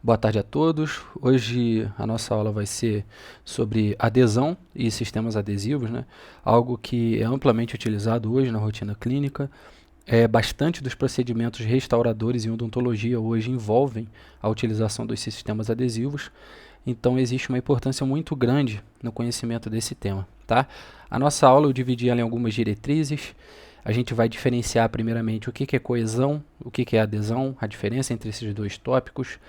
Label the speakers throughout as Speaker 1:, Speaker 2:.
Speaker 1: Boa tarde a todos. Hoje a nossa aula vai ser sobre adesão e sistemas adesivos, né? Algo que é amplamente utilizado hoje na rotina clínica. Bastante dos procedimentos restauradores em odontologia hoje envolvem a utilização dos sistemas adesivos, então existe uma importância muito grande no conhecimento desse tema, tá? A nossa aula eu dividi ela em algumas diretrizes. A gente vai diferenciar primeiramente o que é coesão, o que é adesão, a diferença entre esses dois tópicos,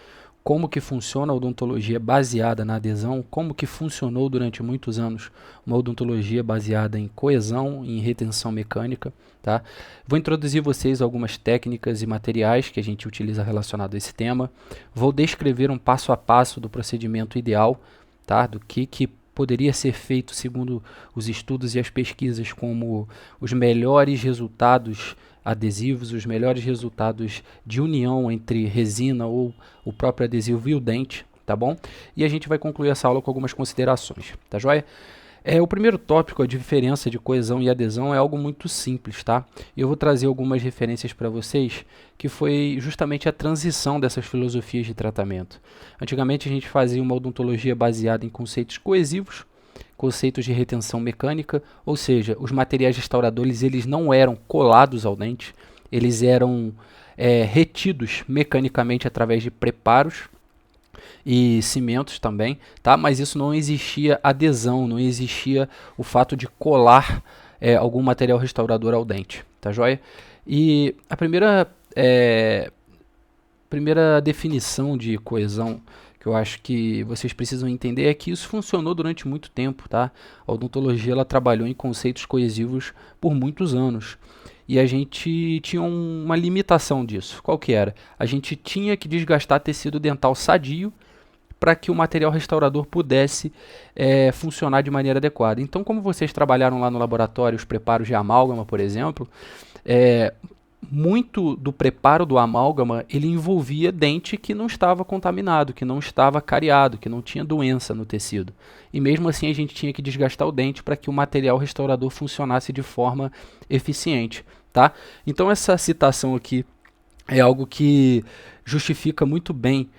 Speaker 1: como que funciona a odontologia baseada na adesão, como que funcionou durante muitos anos uma odontologia baseada em coesão e em retenção mecânica, tá? Vou introduzir vocês algumas técnicas e materiais que a gente utiliza relacionado a esse tema. Vou descrever um passo a passo do procedimento ideal, tá? Do que poderia ser feito segundo os estudos e as pesquisas como os melhores resultados adesivos, os melhores resultados de união entre resina ou o próprio adesivo e o dente, tá bom? E a gente vai concluir essa aula com algumas considerações, tá joia? O primeiro tópico, a diferença de coesão e adesão, é algo muito simples, tá? Eu vou trazer algumas referências para vocês, que foi justamente a transição dessas filosofias de tratamento. Antigamente a gente fazia uma odontologia baseada em conceitos coesivos, conceitos de retenção mecânica, ou seja, os materiais restauradores eles não eram colados ao dente, eles eram retidos mecanicamente através de preparos e cimentos também, tá? Mas isso não existia adesão, não existia o fato de colar algum material restaurador ao dente, tá joia? E a primeira definição de coesão que eu acho que vocês precisam entender é que isso funcionou durante muito tempo, tá? A odontologia ela trabalhou em conceitos coesivos por muitos anos. E a gente tinha uma limitação disso. Qual que era? A gente tinha que desgastar tecido dental sadio para que o material restaurador pudesse funcionar de maneira adequada. Então, como vocês trabalharam lá no laboratório os preparos de amálgama, por exemplo, muito do preparo do amálgama ele envolvia dente que não estava contaminado, que não estava cariado, que não tinha doença no tecido. E mesmo assim a gente tinha que desgastar o dente para que o material restaurador funcionasse de forma eficiente, tá? Então essa citação aqui é algo que justifica muito bem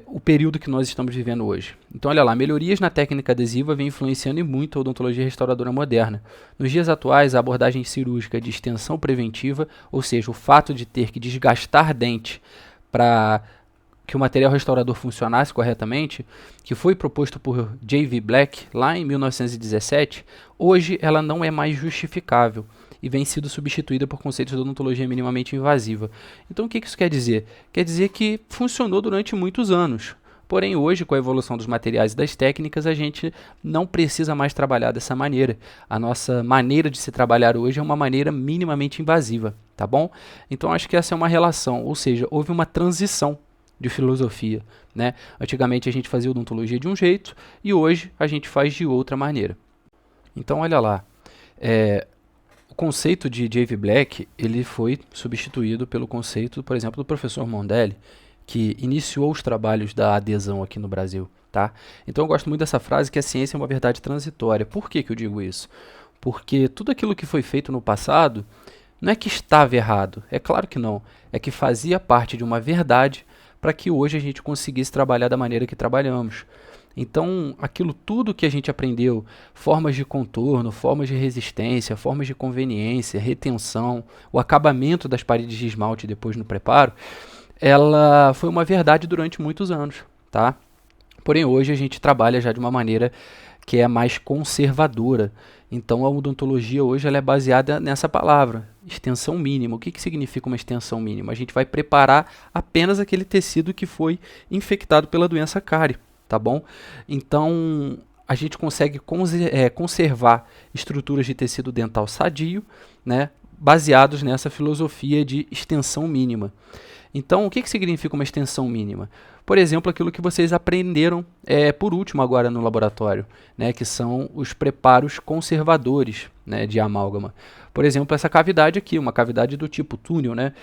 Speaker 1: o período que nós estamos vivendo hoje. Então, olha lá, melhorias na técnica adesiva vêm influenciando muito a odontologia restauradora moderna. Nos dias atuais, a abordagem cirúrgica de extensão preventiva, ou seja, o fato de ter que desgastar dente para que o material restaurador funcionasse corretamente, que foi proposto por J.V. Black lá em 1917, hoje ela não é mais justificável e vem sido substituída por conceitos de odontologia minimamente invasiva. Então o que isso quer dizer? Quer dizer que funcionou durante muitos anos. Porém, hoje, com a evolução dos materiais e das técnicas, a gente não precisa mais trabalhar dessa maneira. A nossa maneira de se trabalhar hoje é uma maneira minimamente invasiva, tá bom? Então acho que essa é uma relação, ou seja, houve uma transição de filosofia, né? Antigamente a gente fazia odontologia de um jeito e hoje a gente faz de outra maneira. Então olha lá, o conceito de J.V. Black ele foi substituído pelo conceito, por exemplo, do professor Mondelli, que iniciou os trabalhos da adesão aqui no Brasil, tá? Então eu gosto muito dessa frase que a ciência é uma verdade transitória. Por que eu digo isso? Porque tudo aquilo que foi feito no passado não é que estava errado, é claro que não, é que fazia parte de uma verdade para que hoje a gente conseguisse trabalhar da maneira que trabalhamos. Então, aquilo tudo que a gente aprendeu, formas de contorno, formas de resistência, formas de conveniência, retenção, o acabamento das paredes de esmalte depois no preparo, ela foi uma verdade durante muitos anos, tá? Porém, hoje a gente trabalha já de uma maneira que é mais conservadora. Então, a odontologia hoje ela é baseada nessa palavra, extensão mínima. O que significa uma extensão mínima? A gente vai preparar apenas aquele tecido que foi infectado pela doença cárie, tá bom? Então, a gente consegue conservar estruturas de tecido dental sadio, né, baseados nessa filosofia de extensão mínima. Então, o que significa uma extensão mínima? Por exemplo, aquilo que vocês aprenderam por último agora no laboratório, né, que são os preparos conservadores, né, de amálgama. Por exemplo, essa cavidade aqui, uma cavidade do tipo túnel, né?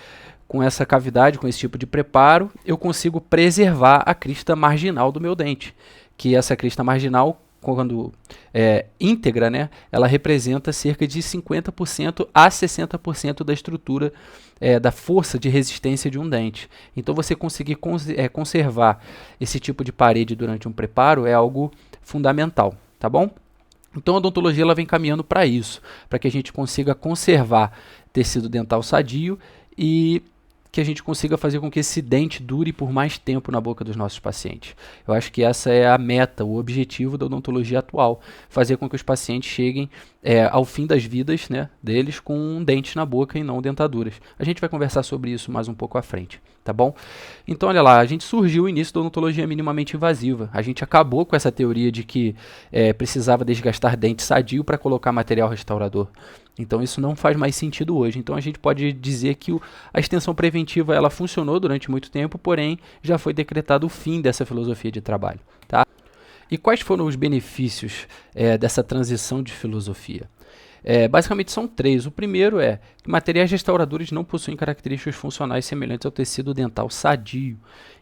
Speaker 1: Com essa cavidade, com esse tipo de preparo, eu consigo preservar a crista marginal do meu dente, que essa crista marginal quando íntegra, né, ela representa cerca de 50% a 60% da estrutura, da força de resistência de um dente. Então você conseguir conservar esse tipo de parede durante um preparo é algo fundamental, tá bom? Então a odontologia ela vem caminhando para isso, para que a gente consiga conservar tecido dental sadio e que a gente consiga fazer com que esse dente dure por mais tempo na boca dos nossos pacientes. Eu acho que essa é a meta, o objetivo da odontologia atual, fazer com que os pacientes cheguem ao fim das vidas, né, deles com dentes na boca e não dentaduras. A gente vai conversar sobre isso mais um pouco à frente, tá bom? Então olha lá, a gente surgiu o início da odontologia minimamente invasiva. A gente acabou com essa teoria de que precisava desgastar dente sadio para colocar material restaurador. Então isso não faz mais sentido hoje. Então a gente pode dizer que a extensão preventiva ela funcionou durante muito tempo, porém já foi decretado o fim dessa filosofia de trabalho, tá? E quais foram os benefícios dessa transição de filosofia? Basicamente são três. O primeiro é que materiais restauradores não possuem características funcionais semelhantes ao tecido dental sadio.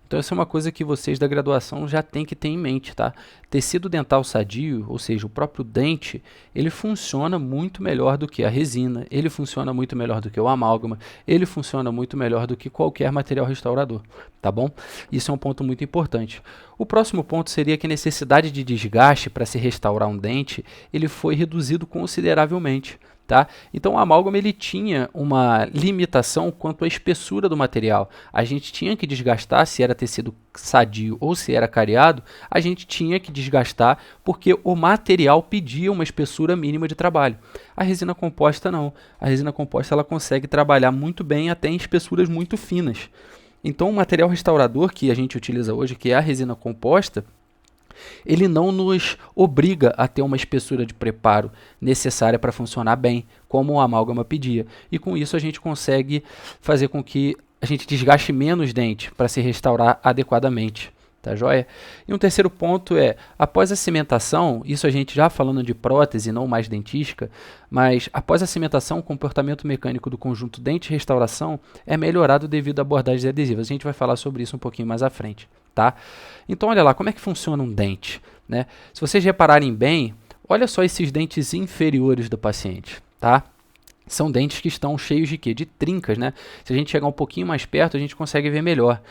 Speaker 1: Então essa é uma coisa que vocês da graduação já têm que ter em mente, tá? Tecido dental sadio, ou seja, o próprio dente, ele funciona muito melhor do que a resina, ele funciona muito melhor do que o amálgama, ele funciona muito melhor do que qualquer material restaurador, tá bom? Isso é um ponto muito importante. O próximo ponto seria que a necessidade de desgaste para se restaurar um dente, ele foi reduzido consideravelmente. Tá? Então o amálgama ele tinha uma limitação quanto à espessura do material. A gente tinha que desgastar, se era tecido sadio ou se era cariado, a gente tinha que desgastar porque o material pedia uma espessura mínima de trabalho. A resina composta não. A resina composta ela consegue trabalhar muito bem até em espessuras muito finas. Então o material restaurador que a gente utiliza hoje, que é a resina composta, ele não nos obriga a ter uma espessura de preparo necessária para funcionar bem, como o amálgama pedia. E com isso a gente consegue fazer com que a gente desgaste menos dente para se restaurar adequadamente. Tá joia? E um terceiro ponto é, após a cimentação, isso a gente já falando de prótese, não mais dentística, mas após a cimentação, o comportamento mecânico do conjunto dente-restauração é melhorado devido a abordagens adesivas. A gente vai falar sobre isso um pouquinho mais à frente, tá? Então olha lá, como é que funciona um dente, né? Se vocês repararem bem, olha só esses dentes inferiores do paciente, tá? São dentes que estão cheios de quê? De trincas, né? Se a gente chegar um pouquinho mais perto, a gente consegue ver melhor.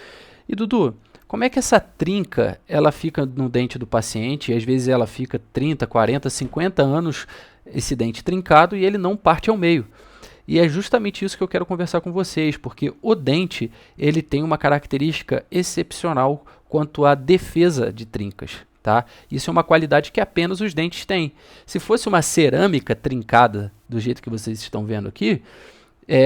Speaker 1: E Dudu, como é que essa trinca ela fica no dente do paciente? E às vezes ela fica 30, 40, 50 anos esse dente trincado e ele não parte ao meio. E é justamente isso que eu quero conversar com vocês, porque o dente ele tem uma característica excepcional quanto à defesa de trincas. Tá? Isso é uma qualidade que apenas os dentes têm. Se fosse uma cerâmica trincada do jeito que vocês estão vendo aqui,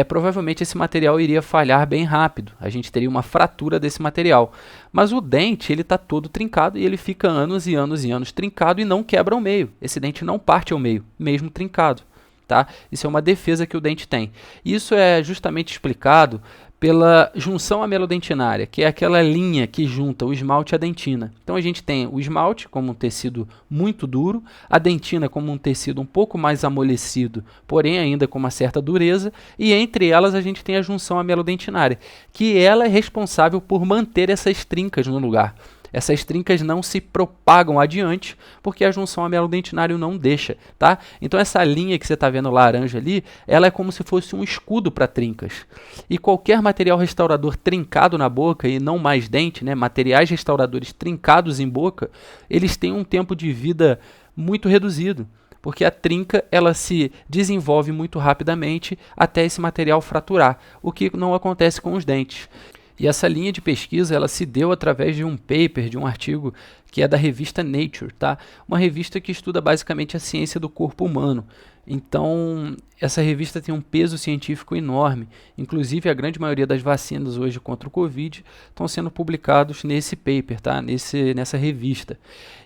Speaker 1: provavelmente esse material iria falhar bem rápido. A gente teria uma fratura desse material. Mas o dente ele está todo trincado e ele fica anos e anos e anos trincado e não quebra ao meio. Esse dente não parte ao meio, mesmo trincado. Tá? Isso é uma defesa que o dente tem. Isso é justamente explicado pela junção amelodentinária, que é aquela linha que junta o esmalte à dentina. Então a gente tem o esmalte como um tecido muito duro, a dentina como um tecido um pouco mais amolecido, porém ainda com uma certa dureza, e entre elas a gente tem a junção amelodentinária, que ela é responsável por manter essas trincas no lugar. Essas trincas não se propagam adiante porque a junção amelodentinária não deixa, tá? Então essa linha que você está vendo laranja ali, ela é como se fosse um escudo para trincas. E qualquer material restaurador trincado na boca e não mais dente, né? Materiais restauradores trincados em boca, eles têm um tempo de vida muito reduzido. Porque a trinca ela se desenvolve muito rapidamente até esse material fraturar, o que não acontece com os dentes. E essa linha de pesquisa ela se deu através de um paper, de um artigo que é da revista Nature, tá? Uma revista que estuda basicamente a ciência do corpo humano. Então, essa revista tem um peso científico enorme. Inclusive, a grande maioria das vacinas hoje contra o Covid estão sendo publicados nesse paper, tá? Nessa revista.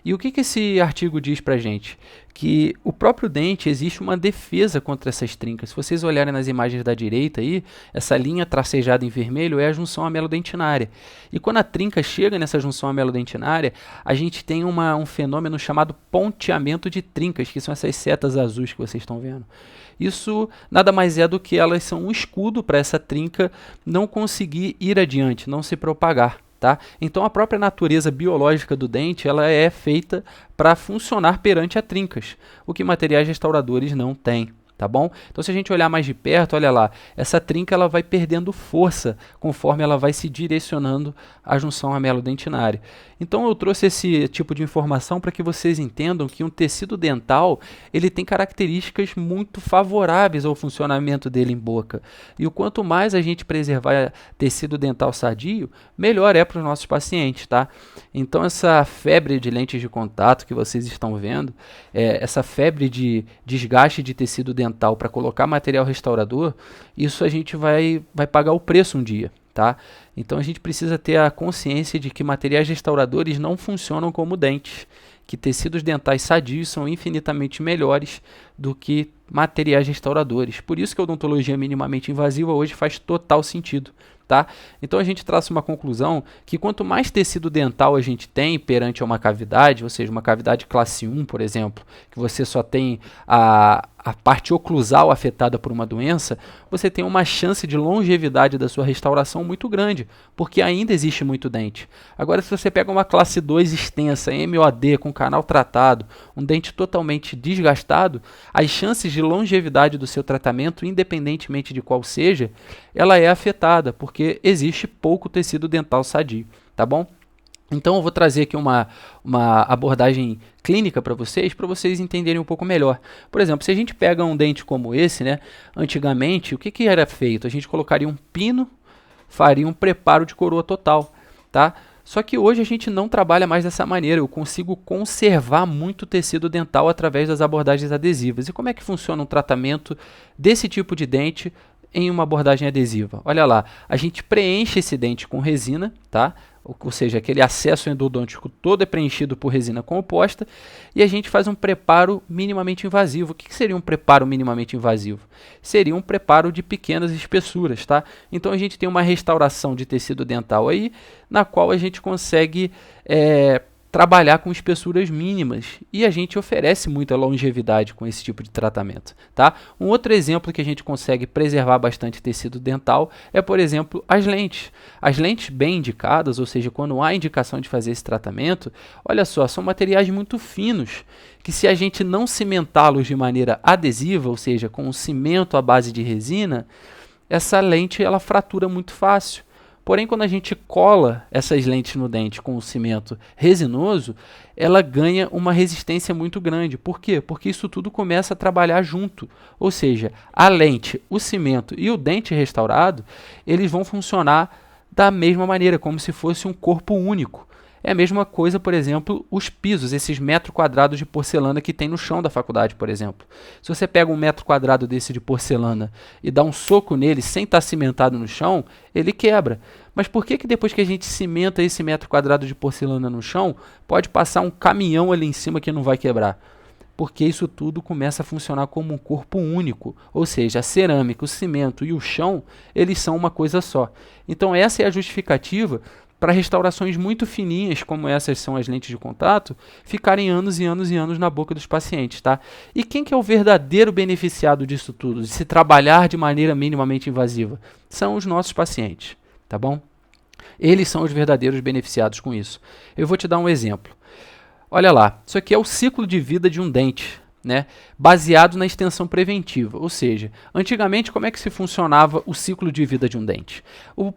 Speaker 1: E o que esse artigo diz pra gente? Que o próprio dente existe uma defesa contra essas trincas. Se vocês olharem nas imagens da direita aí, essa linha tracejada em vermelho é a junção amelodentinária. E quando a trinca chega nessa junção amelodentinária, a gente tem um fenômeno chamado ponteamento de trincas, que são essas setas azuis que vocês estão vendo. Isso nada mais é do que elas são um escudo para essa trinca não conseguir ir adiante, não se propagar. Tá? Então a própria natureza biológica do dente ela é feita para funcionar perante a trincas, o que materiais restauradores não têm. Tá bom? Então se a gente olhar mais de perto, olha lá, essa trinca ela vai perdendo força conforme ela vai se direcionando à junção amelo-dentinária. Então eu trouxe esse tipo de informação para que vocês entendam que um tecido dental ele tem características muito favoráveis ao funcionamento dele em boca. E o quanto mais a gente preservar tecido dental sadio, melhor é para os nossos pacientes, tá? Então essa febre de lentes de contato que vocês estão vendo, essa febre de desgaste de tecido dental para colocar material restaurador, isso a gente vai pagar o preço um dia, tá? Então a gente precisa ter a consciência de que materiais restauradores não funcionam como dentes, que tecidos dentais sadios são infinitamente melhores do que materiais restauradores. Por isso que a odontologia minimamente invasiva hoje faz total sentido. Tá? Então a gente traça uma conclusão que quanto mais tecido dental a gente tem perante a uma cavidade, ou seja, uma cavidade classe 1, por exemplo, que você só tem a parte oclusal afetada por uma doença, você tem uma chance de longevidade da sua restauração muito grande, porque ainda existe muito dente. Agora, se você pega uma classe 2 extensa, MOD, com canal tratado, um dente totalmente desgastado, as chances de longevidade do seu tratamento, independentemente de qual seja, ela é afetada, porque existe pouco tecido dental sadio, tá bom? Então eu vou trazer aqui uma abordagem clínica para vocês entenderem um pouco melhor. Por exemplo, se a gente pega um dente como esse, né, antigamente, o que era feito? A gente colocaria um pino, faria um preparo de coroa total, tá? Só que hoje a gente não trabalha mais dessa maneira, eu consigo conservar muito tecido dental através das abordagens adesivas. E como é que funciona um tratamento desse tipo de dente em uma abordagem adesiva? Olha lá, a gente preenche esse dente com resina, tá? Ou seja, aquele acesso endodôntico todo é preenchido por resina composta e a gente faz um preparo minimamente invasivo. O que seria um preparo minimamente invasivo? Seria um preparo de pequenas espessuras, tá? Então a gente tem uma restauração de tecido dental aí, na qual a gente consegue trabalhar com espessuras mínimas e a gente oferece muita longevidade com esse tipo de tratamento, tá? Um outro exemplo que a gente consegue preservar bastante tecido dental é, por exemplo, as lentes. As lentes bem indicadas, ou seja, quando há indicação de fazer esse tratamento, olha só, são materiais muito finos que se a gente não cimentá-los de maneira adesiva, ou seja, com um cimento à base de resina, essa lente ela fratura muito fácil. Porém, quando a gente cola essas lentes no dente com o cimento resinoso, ela ganha uma resistência muito grande. Por quê? Porque isso tudo começa a trabalhar junto. Ou seja, a lente, o cimento e o dente restaurado, eles vão funcionar da mesma maneira, como se fosse um corpo único. É a mesma coisa, por exemplo, os pisos, esses metros quadrados de porcelana que tem no chão da faculdade, por exemplo. Se você pega um metro quadrado desse de porcelana e dá um soco nele sem estar cimentado no chão, ele quebra. Mas por que depois que a gente cimenta esse metro quadrado de porcelana no chão, pode passar um caminhão ali em cima que não vai quebrar? Porque isso tudo começa a funcionar como um corpo único, ou seja, a cerâmica, o cimento e o chão, eles são uma coisa só. Então essa é a justificativa para restaurações muito fininhas, como essas são as lentes de contato, ficarem anos e anos e anos na boca dos pacientes, tá? E quem que é o verdadeiro beneficiado disso tudo, de se trabalhar de maneira minimamente invasiva? São os nossos pacientes, tá bom? Eles são os verdadeiros beneficiados com isso. Eu vou te dar um exemplo. Olha lá, isso aqui é o ciclo de vida de um dente, né, baseado na extensão preventiva, ou seja, antigamente como é que se funcionava o ciclo de vida de um dente?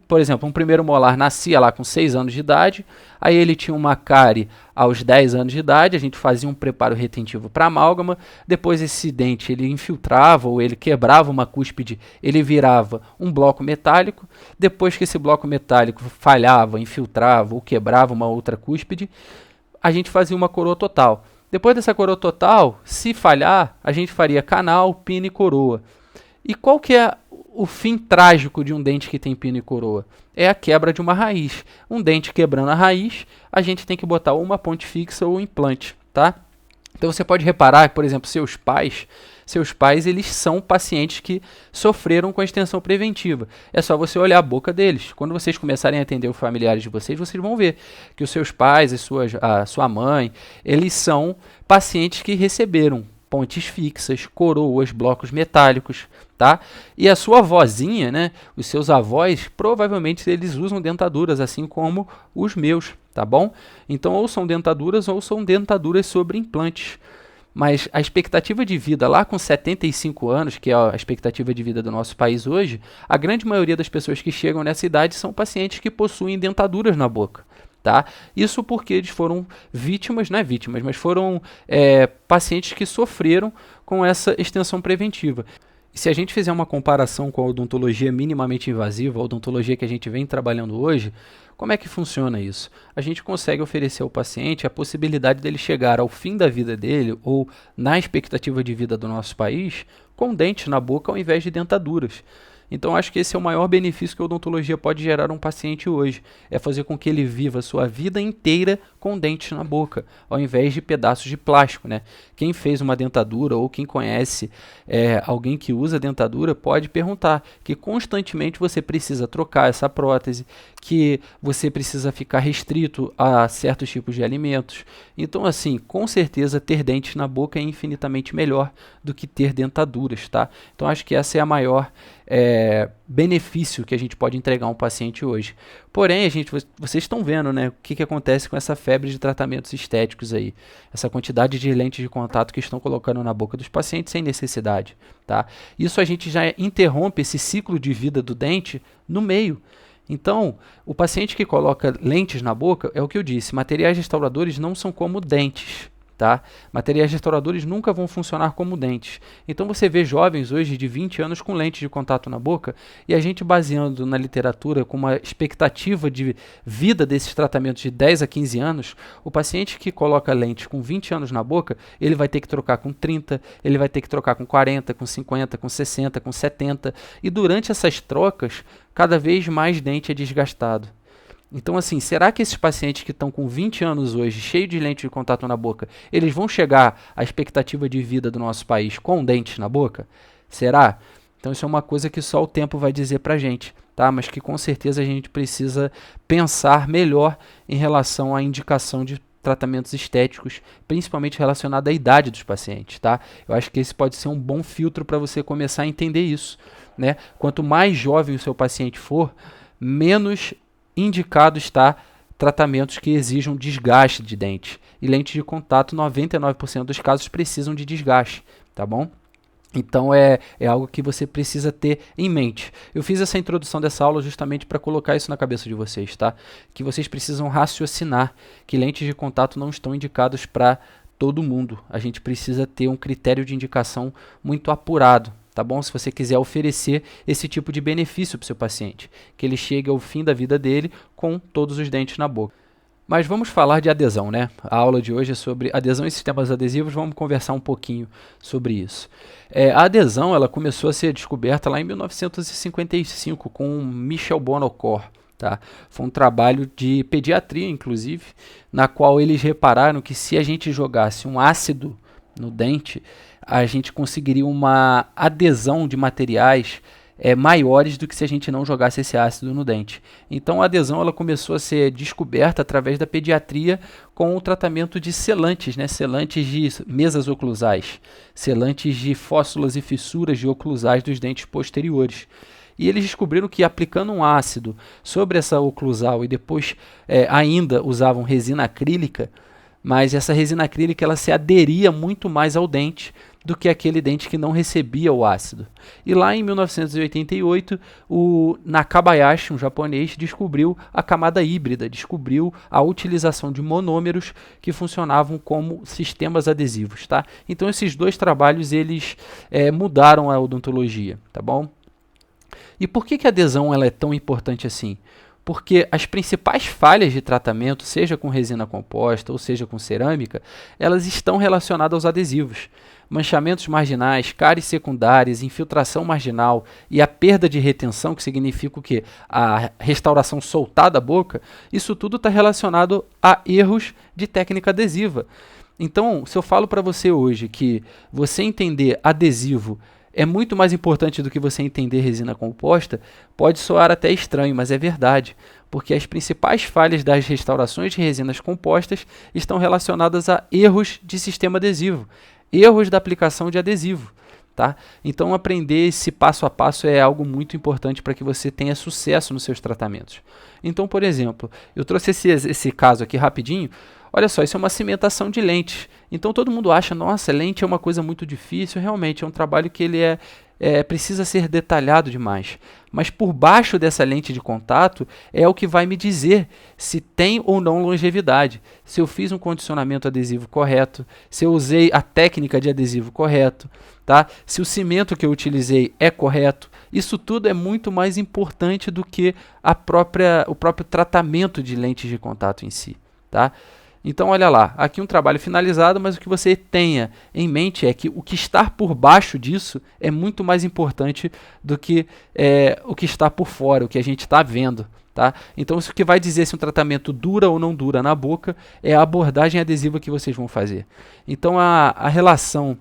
Speaker 1: Por exemplo, um primeiro molar nascia lá com 6 anos de idade, aí ele tinha uma cárie aos 10 anos de idade, a gente fazia um preparo retentivo para amálgama, depois esse dente ele infiltrava ou ele quebrava uma cúspide, ele virava um bloco metálico, depois que esse bloco metálico falhava, infiltrava ou quebrava uma outra cúspide, a gente fazia uma coroa total. Depois dessa coroa total, se falhar, a gente faria canal, pino e coroa. E qual que é o fim trágico de um dente que tem pino e coroa? É a quebra de uma raiz. Um dente quebrando a raiz, a gente tem que botar ou uma ponte fixa ou um implante, tá? Então você pode reparar que, por exemplo, seus pais eles são pacientes que sofreram com a extensão preventiva. É só você olhar a boca deles. Quando vocês começarem a atender os familiares de vocês vão ver que os seus pais, a sua mãe, eles são pacientes que receberam pontes fixas, coroas, blocos metálicos, tá? E a sua avózinha, né, os seus avós, provavelmente eles usam dentaduras, assim como os meus, tá bom? Então, ou são dentaduras sobre implantes. Mas a expectativa de vida lá com 75 anos, que é a expectativa de vida do nosso país hoje, a grande maioria das pessoas que chegam nessa idade são pacientes que possuem dentaduras na boca. Tá? Isso porque eles foram vítimas, não é vítimas, mas foram pacientes que sofreram com essa extensão preventiva. E se a gente fizer uma comparação com a odontologia minimamente invasiva, a odontologia que a gente vem trabalhando hoje, como é que funciona isso? A gente consegue oferecer ao paciente a possibilidade dele chegar ao fim da vida dele, ou na expectativa de vida do nosso país, com dentes na boca ao invés de dentaduras. Então, acho que esse é o maior benefício que a odontologia pode gerar a um paciente hoje, é fazer com que ele viva a sua vida inteira com dentes na boca, ao invés de pedaços de plástico, né? Quem fez uma dentadura ou quem conhece alguém que usa dentadura pode perguntar que constantemente você precisa trocar essa prótese, que você precisa ficar restrito a certos tipos de alimentos. Então, assim, com certeza ter dentes na boca é infinitamente melhor do que ter dentaduras, tá? Então, acho que essa é a maior benefício que a gente pode entregar a um paciente hoje. Porém, vocês estão vendo, né, o que acontece com essa febre de tratamentos estéticos aí, essa quantidade de lentes de contato que estão colocando na boca dos pacientes sem necessidade, tá? Isso a gente já interrompe esse ciclo de vida do dente no meio. Então, o paciente que coloca lentes na boca, é o que eu disse, materiais restauradores não são como dentes. Tá? Materiais restauradores nunca vão funcionar como dentes. Então você vê jovens hoje de 20 anos com lentes de contato na boca e a gente baseando na literatura com uma expectativa de vida desses tratamentos de 10 a 15 anos, o paciente que coloca lentes com 20 anos na boca, ele vai ter que trocar com 30, ele vai ter que trocar com 40, com 50, com 60, com 70 e durante essas trocas, cada vez mais dente é desgastado. Então, assim, será que esses pacientes que estão com 20 anos hoje, cheios de lente de contato na boca, eles vão chegar à expectativa de vida do nosso país com dentes na boca? Será? Então, isso é uma coisa que só o tempo vai dizer pra gente, tá? Mas que com certeza a gente precisa pensar melhor em relação à indicação de tratamentos estéticos, principalmente relacionado à idade dos pacientes, tá? Eu acho que esse pode ser um bom filtro para você começar a entender isso, né? Quanto mais jovem o seu paciente for, menos indicado está tratamentos que exijam desgaste de dente. E lente de contato, 99% dos casos precisam de desgaste, tá bom? Então é algo que você precisa ter em mente. Eu fiz essa introdução dessa aula justamente para colocar isso na cabeça de vocês, tá? Que vocês precisam raciocinar que lentes de contato não estão indicadas para todo mundo. A gente precisa ter um critério de indicação muito apurado. Tá bom? Se você quiser oferecer esse tipo de benefício para o seu paciente, que ele chegue ao fim da vida dele com todos os dentes na boca. Mas vamos falar de adesão, né? A aula de hoje é sobre adesão e sistemas adesivos, vamos conversar um pouquinho sobre isso. A adesão ela começou a ser descoberta lá em 1955 com Michel Bonocor. Tá? Foi um trabalho de pediatria, inclusive, na qual eles repararam que se a gente jogasse um ácido no dente, a gente conseguiria uma adesão de materiais maiores do que se a gente não jogasse esse ácido no dente. Então a adesão ela começou a ser descoberta através da pediatria com o tratamento de selantes, né? Selantes de mesas oclusais, selantes de fóssulas e fissuras de oclusais dos dentes posteriores. E eles descobriram que aplicando um ácido sobre essa oclusal e depois ainda usavam resina acrílica, mas essa resina acrílica ela se aderia muito mais ao dente do que aquele dente que não recebia o ácido. E lá em 1988, o Nakabayashi, um japonês, descobriu a camada híbrida, descobriu a utilização de monômeros que funcionavam como sistemas adesivos. Tá? Então esses dois trabalhos eles mudaram a odontologia. Tá bom? E por que a adesão ela é tão importante assim? Porque as principais falhas de tratamento, seja com resina composta ou seja com cerâmica, elas estão relacionadas aos adesivos. Manchamentos marginais, cáries secundárias, infiltração marginal e a perda de retenção, que significa o quê? A restauração soltar da boca, isso tudo está relacionado a erros de técnica adesiva. Então, se eu falo para você hoje que você entender adesivo é muito mais importante do que você entender resina composta, pode soar até estranho, mas é verdade, porque as principais falhas das restaurações de resinas compostas estão relacionadas a erros de sistema adesivo, erros da aplicação de adesivo. Tá? Então, aprender esse passo a passo é algo muito importante para que você tenha sucesso nos seus tratamentos. Então, por exemplo, eu trouxe esse caso aqui rapidinho. Olha só, isso é uma cimentação de lentes. Então, todo mundo acha, nossa, lente é uma coisa muito difícil. Realmente, é um trabalho que ele precisa ser detalhado demais. Mas por baixo dessa lente de contato é o que vai me dizer se tem ou não longevidade. Se eu fiz um condicionamento adesivo correto, se eu usei a técnica de adesivo correto, tá? Se o cimento que eu utilizei é correto. Isso tudo é muito mais importante do que o próprio tratamento de lentes de contato em si. Tá? Então, olha lá, aqui um trabalho finalizado, mas o que você tenha em mente é que o que está por baixo disso é muito mais importante do que o que está por fora, o que a gente está vendo. Tá? Então, isso que vai dizer se um tratamento dura ou não dura na boca é a abordagem adesiva que vocês vão fazer. Então, a relação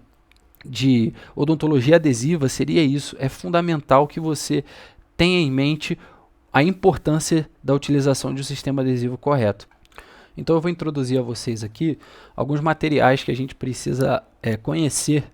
Speaker 1: de odontologia adesiva seria isso. É fundamental que você tenha em mente a importância da utilização de um sistema adesivo correto. Então eu vou introduzir a vocês aqui alguns materiais que a gente precisa conhecer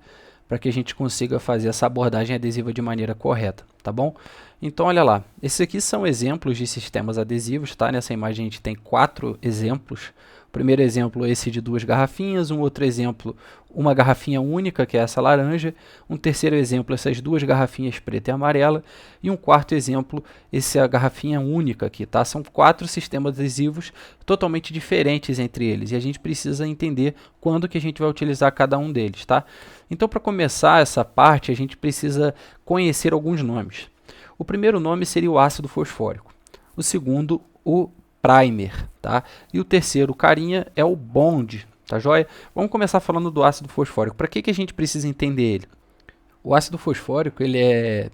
Speaker 1: para que a gente consiga fazer essa abordagem adesiva de maneira correta, tá bom? Então olha lá, esses aqui são exemplos de sistemas adesivos, tá? Nessa imagem a gente tem 4 exemplos. O primeiro exemplo é esse de 2 garrafinhas, um outro exemplo, uma garrafinha única, que é essa laranja, um terceiro exemplo, essas 2 garrafinhas preta e amarela, e um quarto exemplo, essa garrafinha única aqui, tá? São 4 sistemas adesivos totalmente diferentes entre eles, e a gente precisa entender quando que a gente vai utilizar cada um deles, tá? Então, para começar essa parte, a gente precisa conhecer alguns nomes. O primeiro nome seria o ácido fosfórico, o segundo, o primer, tá? E o terceiro carinha é o bond, tá joia? Vamos começar falando do ácido fosfórico. Para que a gente precisa entender ele? O ácido fosfórico, ele é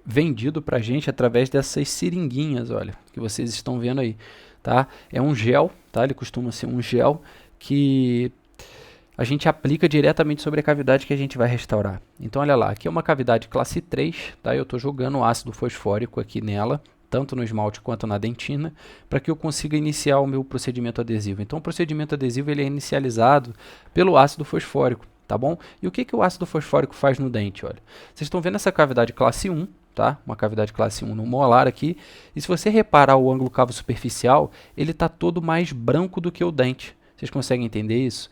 Speaker 1: vendido para a gente através dessas seringuinhas, olha, que vocês estão vendo aí, tá? É um gel, tá? Ele costuma ser um gel que a gente aplica diretamente sobre a cavidade que a gente vai restaurar. Então, olha lá, aqui é uma cavidade classe 3, tá? Eu estou jogando o ácido fosfórico aqui nela, tanto no esmalte quanto na dentina, para que eu consiga iniciar o meu procedimento adesivo. Então, o procedimento adesivo ele é inicializado pelo ácido fosfórico, tá bom? E o que o ácido fosfórico faz no dente? Olha, vocês estão vendo essa cavidade classe 1, tá? Uma cavidade classe 1 no molar aqui, e se você reparar o ângulo cavo superficial, ele está todo mais branco do que o dente. Vocês conseguem entender isso?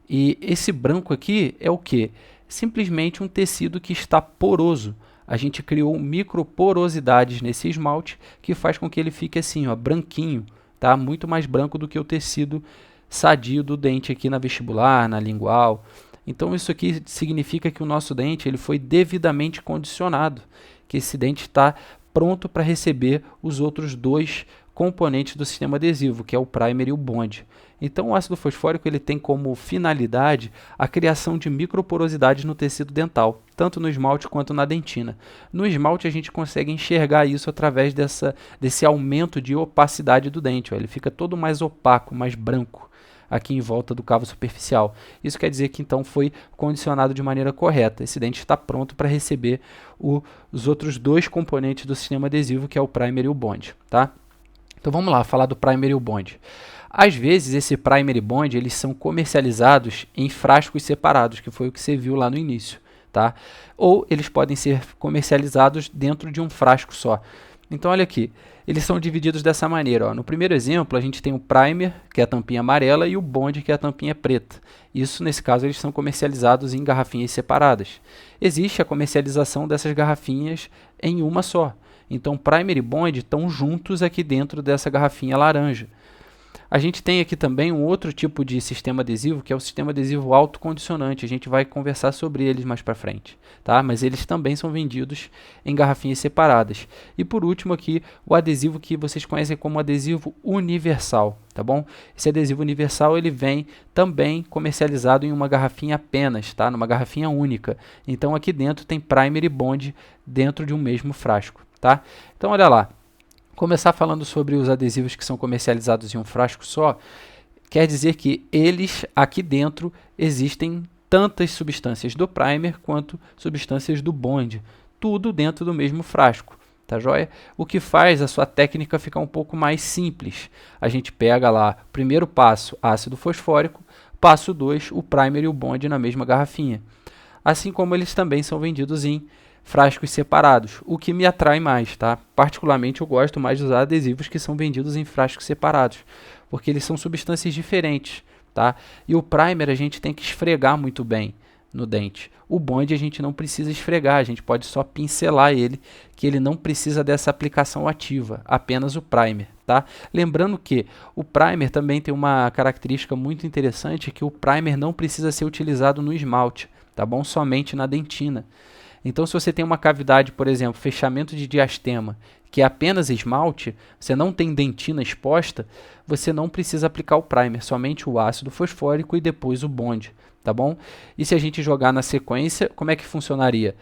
Speaker 1: E esse branco aqui é o que? Simplesmente um tecido que está poroso. A gente criou microporosidades nesse esmalte que faz com que ele fique assim, ó, branquinho, tá? Muito mais branco do que o tecido sadio do dente aqui na vestibular, na lingual. Então isso aqui significa que o nosso dente ele foi devidamente condicionado, que esse dente está pronto para receber os outros 2 componentes do sistema adesivo, que é o primer e o bond. Então o ácido fosfórico ele tem como finalidade a criação de microporosidades no tecido dental, tanto no esmalte quanto na dentina. No esmalte a gente consegue enxergar isso através desse aumento de opacidade do dente, ó. Ele fica todo mais opaco, mais branco aqui em volta do cavo superficial. Isso quer dizer que então foi condicionado de maneira correta. Esse dente está pronto para receber os outros 2 componentes do sistema adesivo, que é o primer e o bond, tá? Então vamos lá, falar do primer e o bond. Às vezes esse primer e bond eles são comercializados em frascos separados, que foi o que você viu lá no início, tá? Ou eles podem ser comercializados dentro de um frasco só. Então olha aqui, eles são divididos dessa maneira, ó. No primeiro exemplo a gente tem o primer, que é a tampinha amarela, e o bond, que é a tampinha preta. Isso, nesse caso, eles são comercializados em garrafinhas separadas. Existe a comercialização dessas garrafinhas em uma só. Então, primer e bond estão juntos aqui dentro dessa garrafinha laranja. A gente tem aqui também um outro tipo de sistema adesivo, que é o sistema adesivo autocondicionante. A gente vai conversar sobre eles mais para frente, tá? Mas eles também são vendidos em garrafinhas separadas. E por último aqui, o adesivo que vocês conhecem como adesivo universal, tá bom? Esse adesivo universal ele vem também comercializado em uma garrafinha apenas, tá? Numa garrafinha única. Então aqui dentro tem primer e bond dentro de um mesmo frasco, tá? Então olha lá. Começar falando sobre os adesivos que são comercializados em um frasco só, quer dizer que eles, aqui dentro, existem tantas substâncias do primer quanto substâncias do bond, tudo dentro do mesmo frasco, tá joia? O que faz a sua técnica ficar um pouco mais simples. A gente pega lá, primeiro passo, ácido fosfórico, Passo 2, o primer e o bond na mesma garrafinha. Assim como eles também são vendidos em frascos separados, o que me atrai mais, tá? Particularmente eu gosto mais de usar adesivos que são vendidos em frascos separados, porque eles são substâncias diferentes, tá? E o primer a gente tem que esfregar muito bem no dente. O bond a gente não precisa esfregar, a gente pode só pincelar ele, que ele não precisa dessa aplicação ativa, apenas o primer, tá? Lembrando que o primer também tem uma característica muito interessante, que o primer não precisa ser utilizado no esmalte, tá bom? Somente na dentina. Então, se você tem uma cavidade, por exemplo, fechamento de diastema, que é apenas esmalte, você não tem dentina exposta, você não precisa aplicar o primer, somente o ácido fosfórico e depois o bond, tá bom? E se a gente jogar na sequência, como é que funcionaria?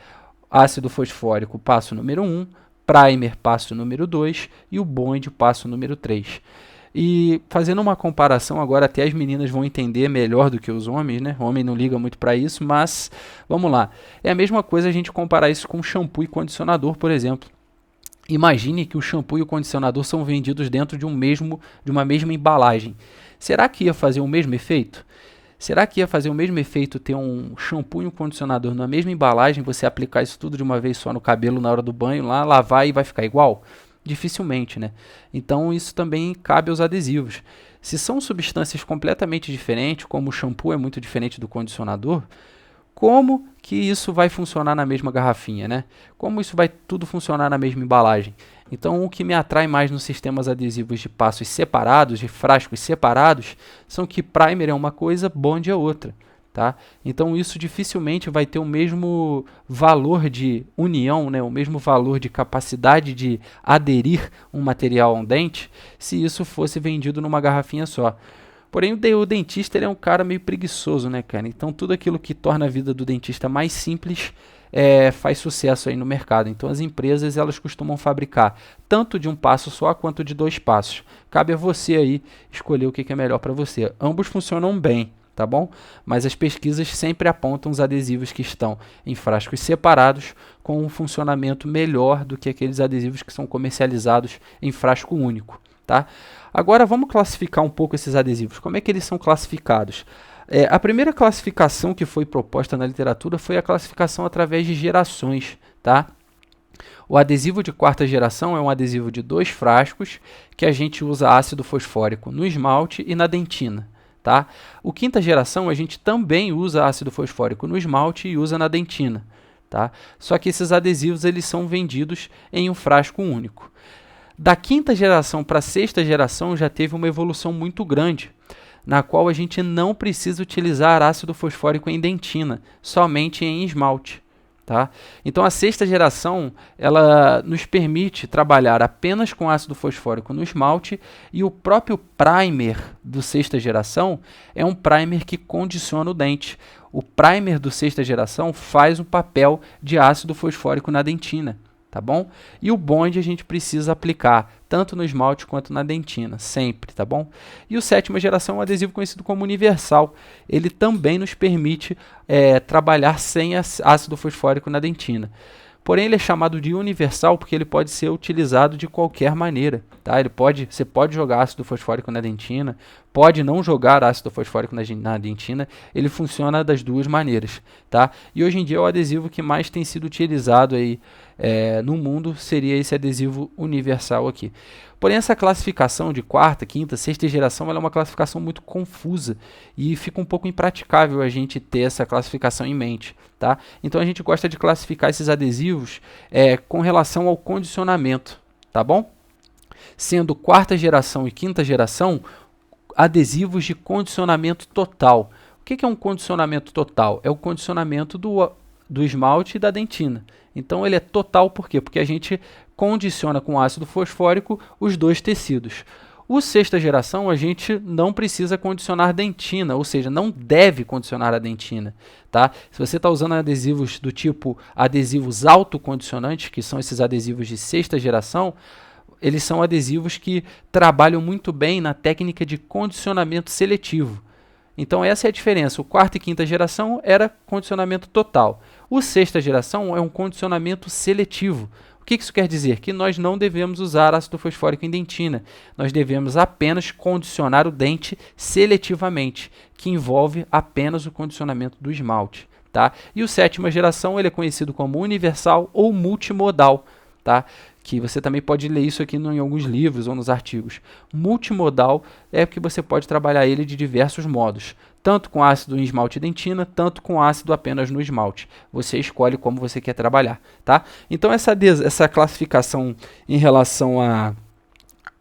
Speaker 1: Ácido fosfórico, passo número 1, primer, passo número 2 e o bond, passo número 3. E fazendo uma comparação, agora até as meninas vão entender melhor do que os homens, né? O homem não liga muito para isso, mas vamos lá. É a mesma coisa a gente comparar isso com shampoo e condicionador, por exemplo. Imagine que o shampoo e o condicionador são vendidos dentro de uma mesma embalagem. Será que ia fazer o mesmo efeito? Será que ia fazer o mesmo efeito ter um shampoo e um condicionador na mesma embalagem, você aplicar isso tudo de uma vez só no cabelo na hora do banho, lá, lavar e vai ficar igual? Dificilmente, né? Então isso também cabe aos adesivos. Se são substâncias completamente diferentes, como o shampoo é muito diferente do condicionador, como que isso vai funcionar na mesma garrafinha, né? Como isso vai tudo funcionar na mesma embalagem? Então o que me atrai mais nos sistemas adesivos de passos separados, de frascos separados, são que primer é uma coisa, bond é outra. Tá? Então isso dificilmente vai ter o mesmo valor de união, né? O mesmo valor de capacidade de aderir um material a um dente, se isso fosse vendido numa garrafinha só. Porém, o dentista ele é um cara meio preguiçoso, né, cara? Então tudo aquilo que torna a vida do dentista mais simples faz sucesso aí no mercado. Então as empresas elas costumam fabricar tanto de um passo só quanto de 2 passos. Cabe a você aí escolher o que é melhor para você. Ambos funcionam bem, tá bom? Mas as pesquisas sempre apontam os adesivos que estão em frascos separados com um funcionamento melhor do que aqueles adesivos que são comercializados em frasco único, tá? Agora vamos classificar um pouco esses adesivos. Como é que eles são classificados? A primeira classificação que foi proposta na literatura foi a classificação através de gerações, tá? O adesivo de quarta geração é um adesivo de 2 frascos que a gente usa ácido fosfórico no esmalte e na dentina. Tá? O quinta geração a gente também usa ácido fosfórico no esmalte e usa na dentina. Tá? Só que esses adesivos eles são vendidos em um frasco único. Da quinta geração para a sexta geração já teve uma evolução muito grande, na qual a gente não precisa utilizar ácido fosfórico em dentina, somente em esmalte. Tá? Então a sexta geração ela nos permite trabalhar apenas com ácido fosfórico no esmalte e o próprio primer do sexta geração é um primer que condiciona o dente. O primer do sexta geração faz o papel de ácido fosfórico na dentina. Tá bom? E o bond a gente precisa aplicar tanto no esmalte quanto na dentina, sempre, tá bom? E o sétima geração é um adesivo conhecido como universal. Ele também nos permite trabalhar sem ácido fosfórico na dentina. Porém, ele é chamado de universal porque ele pode ser utilizado de qualquer maneira. Tá? Você pode jogar ácido fosfórico na dentina, pode não jogar ácido fosfórico na dentina, ele funciona das duas maneiras. Tá? E hoje em dia o adesivo que mais tem sido utilizado aí, no mundo seria esse adesivo universal aqui. Porém, essa classificação de quarta, quinta, sexta geração ela é uma classificação muito confusa e fica um pouco impraticável a gente ter essa classificação em mente. Tá? Então a gente gosta de classificar esses adesivos com relação ao condicionamento, tá bom? Sendo quarta geração e quinta geração adesivos de condicionamento total. O que é um condicionamento total? É o condicionamento do esmalte e da dentina. Então ele é total por quê? Porque a gente condiciona com ácido fosfórico os dois tecidos. O sexta geração a gente não precisa condicionar dentina, ou seja, não deve condicionar a dentina. Tá? Se você está usando adesivos do tipo adesivos autocondicionantes, que são esses adesivos de sexta geração, eles são adesivos que trabalham muito bem na técnica de condicionamento seletivo. Então essa é a diferença. O quarta e quinta geração era condicionamento total. O sexta geração é um condicionamento seletivo. O O que isso quer dizer? Que nós não devemos usar ácido fosfórico em dentina. Nós devemos apenas condicionar o dente seletivamente, que envolve apenas o condicionamento do esmalte. Tá? E o sétima geração ele é conhecido como universal ou multimodal, tá? Que você também pode ler isso aqui em alguns livros ou nos artigos. Multimodal é que você pode trabalhar ele de diversos modos, tanto com ácido em esmalte e dentina, tanto com ácido apenas no esmalte. Você escolhe como você quer trabalhar, tá? Então essa classificação em relação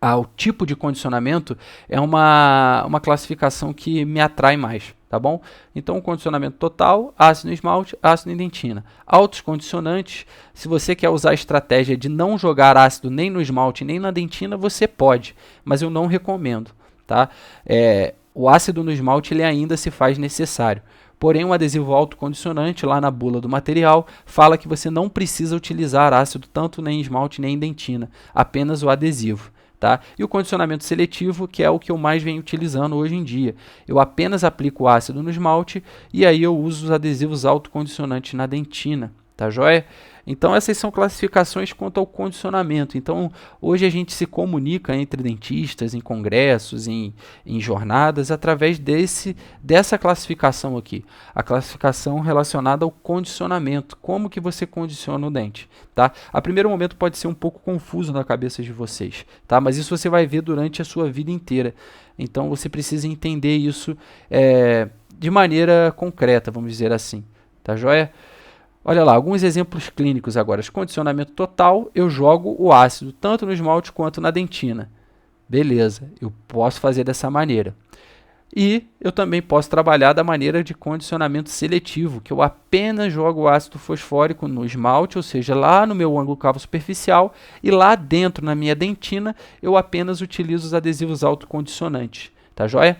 Speaker 1: ao tipo de condicionamento é uma classificação que me atrai mais, tá bom? Então, o condicionamento total, ácido em esmalte, ácido em dentina. Altos condicionantes, se você quer usar a estratégia de não jogar ácido nem no esmalte nem na dentina, você pode, mas eu não recomendo, tá? O ácido no esmalte ele ainda se faz necessário. Porém, um adesivo autocondicionante, lá na bula do material, fala que você não precisa utilizar ácido tanto nem em esmalte nem em dentina, apenas o adesivo. Tá? E o condicionamento seletivo, que é o que eu mais venho utilizando hoje em dia. Eu apenas aplico ácido no esmalte e aí eu uso os adesivos autocondicionantes na dentina. Tá joia? Então essas são classificações quanto ao condicionamento. Então hoje a gente se comunica entre dentistas, em congressos, em jornadas, através dessa classificação aqui. A classificação relacionada ao condicionamento. Como que você condiciona o dente. Tá? A primeiro momento pode ser um pouco confuso na cabeça de vocês. Tá? Mas isso você vai ver durante a sua vida inteira. Então você precisa entender isso de maneira concreta, vamos dizer assim. Tá joia? Olha lá, alguns exemplos clínicos agora. Condicionamento total, eu jogo o ácido tanto no esmalte quanto na dentina. Beleza, eu posso fazer dessa maneira. E eu também posso trabalhar da maneira de condicionamento seletivo, que eu apenas jogo o ácido fosfórico no esmalte, ou seja, lá no meu ângulo cavo superficial, e lá dentro, na minha dentina, eu apenas utilizo os adesivos autocondicionantes. Tá joia?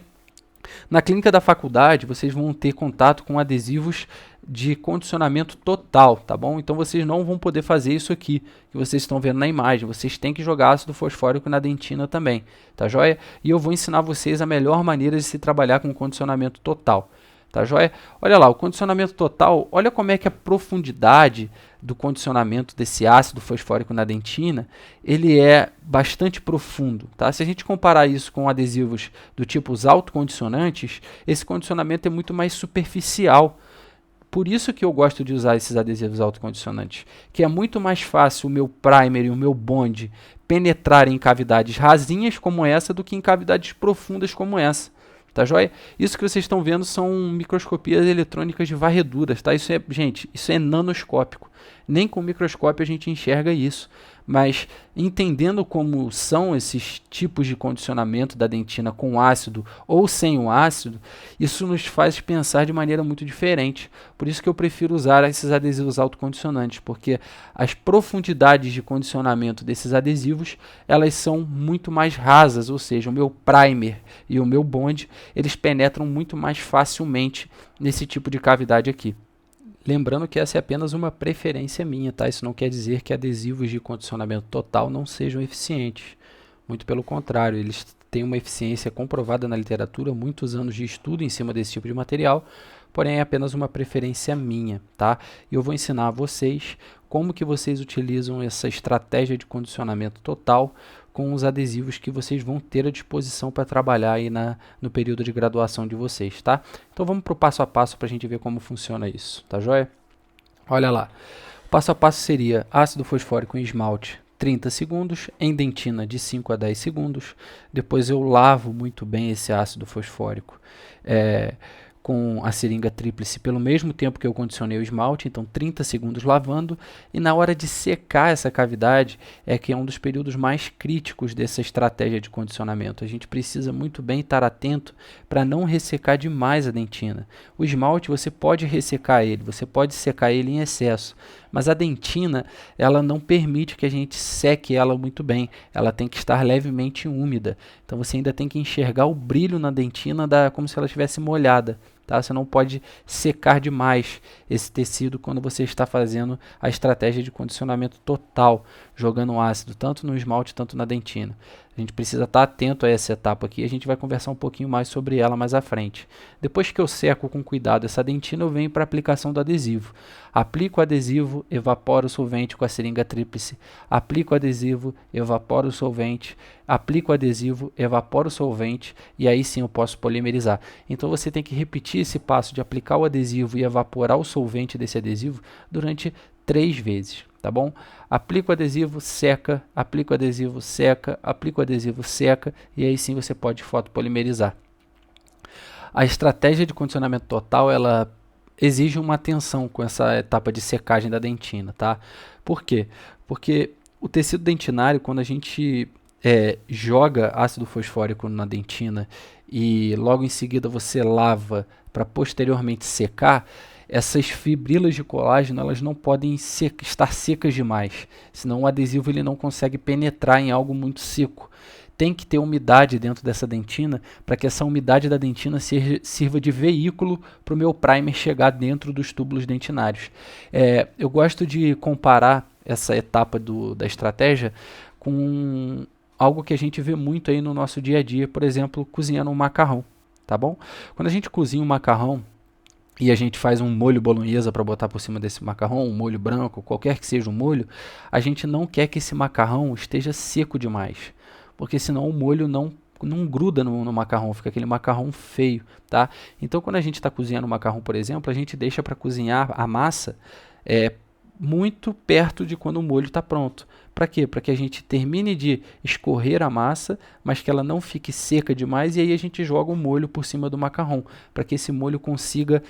Speaker 1: Na clínica da faculdade, vocês vão ter contato com adesivos de condicionamento total, tá bom? Então vocês não vão poder fazer isso aqui, que vocês estão vendo na imagem. Vocês têm que jogar ácido fosfórico na dentina também, tá joia? E eu vou ensinar vocês a melhor maneira de se trabalhar com condicionamento total, tá joia? Olha lá, o condicionamento total, olha como é que a profundidade do condicionamento desse ácido fosfórico na dentina, ele é bastante profundo, tá? Se a gente comparar isso com adesivos do tipo os autocondicionantes, esse condicionamento é muito mais superficial. Por isso que eu gosto de usar esses adesivos autocondicionantes, que é muito mais fácil o meu primer e o meu bond penetrarem em cavidades rasinhas como essa do que em cavidades profundas como essa. Tá joia? Isso que vocês estão vendo são microscopias eletrônicas de varreduras, tá? Isso é, gente, isso é nanoscópico. Nem com microscópio a gente enxerga isso. Mas entendendo como são esses tipos de condicionamento da dentina com ácido ou sem o ácido, isso nos faz pensar de maneira muito diferente. Por isso que eu prefiro usar esses adesivos autocondicionantes, porque as profundidades de condicionamento desses adesivos, elas são muito mais rasas, ou seja, o meu primer e o meu bond, eles penetram muito mais facilmente nesse tipo de cavidade aqui. Lembrando que essa é apenas uma preferência minha, tá? Isso não quer dizer que adesivos de condicionamento total não sejam eficientes. Muito pelo contrário, eles têm uma eficiência comprovada na literatura, muitos anos de estudo em cima desse tipo de material, porém é apenas uma preferência minha, tá? E eu vou ensinar a vocês como que vocês utilizam essa estratégia de condicionamento total com os adesivos que vocês vão ter à disposição para trabalhar aí no período de graduação de vocês, tá? Então vamos para o passo a passo para a gente ver como funciona isso, tá joia? Olha lá, o passo a passo seria ácido fosfórico em esmalte 30 segundos, em dentina de 5 a 10 segundos, depois eu lavo muito bem esse ácido fosfórico com a seringa tríplice pelo mesmo tempo que eu condicionei o esmalte, então 30 segundos lavando, e na hora de secar essa cavidade é que é um dos períodos mais críticos dessa estratégia de condicionamento. A gente precisa muito bem estar atento para não ressecar demais a dentina. O esmalte você pode ressecar ele, você pode secar ele em excesso, mas a dentina ela não permite que a gente seque ela muito bem, ela tem que estar levemente úmida, então você ainda tem que enxergar o brilho na dentina como se ela estivesse molhada. Tá? Você não pode secar demais esse tecido quando você está fazendo a estratégia de condicionamento total, jogando ácido tanto no esmalte, tanto na dentina. A gente precisa estar atento a essa etapa aqui, a gente vai conversar um pouquinho mais sobre ela mais à frente. Depois que eu seco com cuidado essa dentina, eu venho para a aplicação do adesivo. Aplico o adesivo, evaporo o solvente com a seringa tríplice. Aplico o adesivo, evaporo o solvente. Aplico o adesivo, evaporo o solvente e aí sim eu posso polimerizar. Então você tem que repetir esse passo de aplicar o adesivo e evaporar o solvente desse adesivo durante 3 vezes, tá bom? Aplica o adesivo, seca, aplica o adesivo, seca, aplica o adesivo, seca e aí sim você pode fotopolimerizar. A estratégia de condicionamento total, ela exige uma atenção com essa etapa de secagem da dentina, tá? Por quê? Porque o tecido dentinário, quando a gente joga ácido fosfórico na dentina e logo em seguida você lava para posteriormente secar, essas fibrilas de colágeno elas não podem estar secas demais, senão o adesivo ele não consegue penetrar em algo muito seco. Tem que ter umidade dentro dessa dentina para que essa umidade da dentina sirva de veículo para o meu primer chegar dentro dos túbulos dentinários. Eu gosto de comparar essa etapa da estratégia com algo que a gente vê muito aí no nosso dia a dia, por exemplo, cozinhando um macarrão, tá bom? Quando a gente cozinha um macarrão e a gente faz um molho bolonhesa para botar por cima desse macarrão, um molho branco, qualquer que seja o molho, a gente não quer que esse macarrão esteja seco demais, porque senão o molho não gruda no macarrão, fica aquele macarrão feio, tá? Então quando a gente está cozinhando o macarrão, por exemplo, a gente deixa para cozinhar a massa muito perto de quando o molho está pronto. Para quê? Para que a gente termine de escorrer a massa, mas que ela não fique seca demais, e aí a gente joga o molho por cima do macarrão, para que esse molho consiga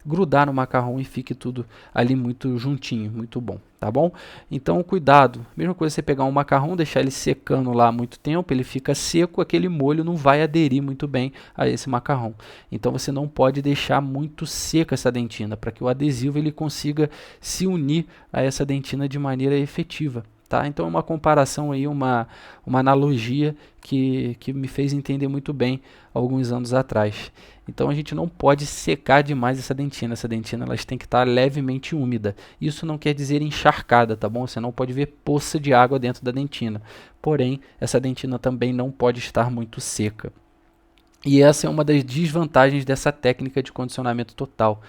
Speaker 1: grudar no macarrão e fique tudo ali muito juntinho, muito bom, tá bom? Então cuidado, mesma coisa você pegar um macarrão, deixar ele secando lá há muito tempo, ele fica seco, aquele molho não vai aderir muito bem a esse macarrão. Então você não pode deixar muito seca essa dentina, para que o adesivo ele consiga se unir a essa dentina de maneira efetiva. Tá? Então é uma comparação aí, uma analogia que me fez entender muito bem alguns anos atrás. Então a gente não pode secar demais essa dentina. Essa dentina elas tem que estar levemente úmida. Isso não quer dizer encharcada, tá bom? Você não pode ver poça de água dentro da dentina. Porém, essa dentina também não pode estar muito seca. E essa é uma das desvantagens dessa técnica de condicionamento total.